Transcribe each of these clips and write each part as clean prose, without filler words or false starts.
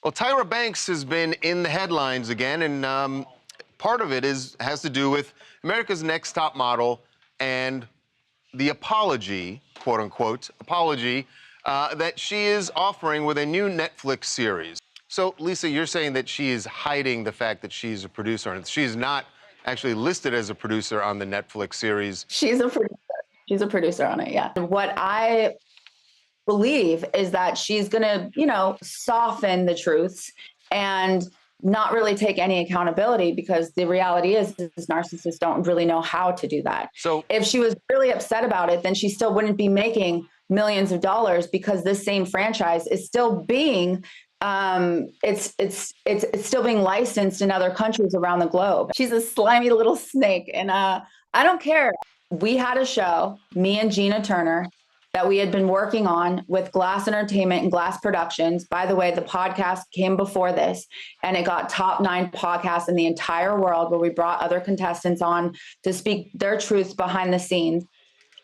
Well, Tyra Banks has been in the headlines again, and part of it has to do with America's Next Top Model and the apology, quote unquote, apology that she is offering with a new Netflix series. So, Lisa, you're saying that she is hiding the fact that she's a producer, and she's not actually listed as a producer on the Netflix series. She's a producer. She's a producer on it, yeah. What I believe is that she's going to, soften the truths and not really take any accountability, because the reality is narcissists don't really know how to do that. So if she was really upset about it, then she still wouldn't be making millions of dollars, because this same franchise is still being it's still being licensed in other countries around the globe. She's a slimy little snake, and I don't care. We had a show, me and Gina Turner, that we had been working on with Glass Entertainment and Glass Productions. By the way, the podcast came before this, and it got top 9 podcasts in the entire world, where we brought other contestants on to speak their truths behind the scenes.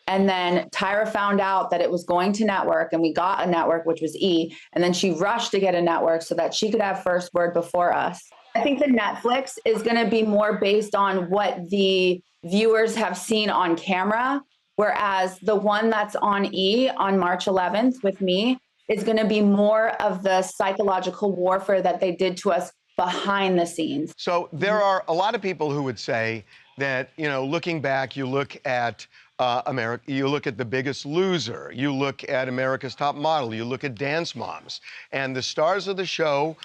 And then Tyra found out that it was going to network, and we got a network, which was E. And then she rushed to get a network so that she could have first word before us. I think the Netflix is going to be more based on what the viewers have seen on camera, whereas the one that's on E on March 11th with me is going to be more of the psychological warfare that they did to us behind the scenes. So there are a lot of people who would say that, looking back, you look at America, you look at The Biggest Loser, you look at America's Top Model, you look at Dance Moms, and the stars of the show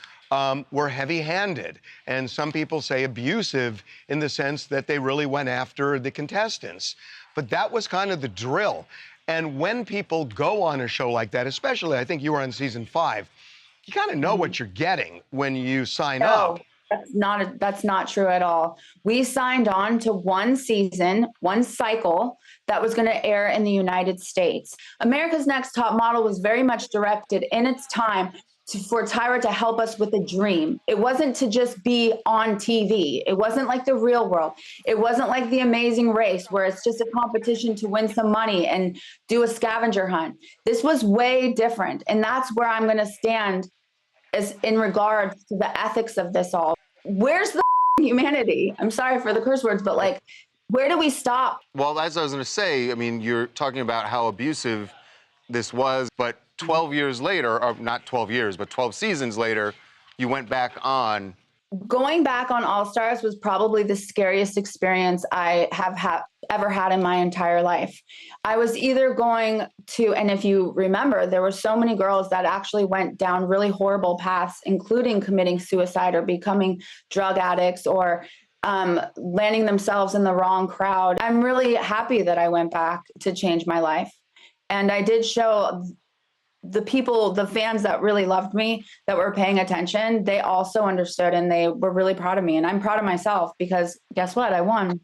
were heavy-handed, and some people say abusive, in the sense that they really went after the contestants. But that was kind of the drill. And when people go on a show like that, especially, I think you were on season 5, you kind of know what you're getting when you sign up. That's not true at all. We signed on to one season, one cycle that was going to air in the United States. America's Next Top Model was very much directed in its time for Tyra to help us with a dream. It wasn't to just be on TV. It wasn't like The Real World. It wasn't like The Amazing Race, where it's just a competition to win some money and do a scavenger hunt. This was way different. And that's where I'm going to stand as in regards to the ethics of this all. Where's the humanity? I'm sorry for the curse words, but where do we stop? Well, as I was going to say, I mean, you're talking about how abusive this was, but 12 years later, or not 12 years, but 12 seasons later, you went back on. Going back on All Stars was probably the scariest experience I have ever had in my entire life. I was either going to, and if you remember, there were so many girls that actually went down really horrible paths, including committing suicide or becoming drug addicts or landing themselves in the wrong crowd. I'm really happy that I went back to change my life. And I did show the people, the fans that really loved me, that were paying attention, they also understood, and they were really proud of me. And I'm proud of myself, because guess what? I won.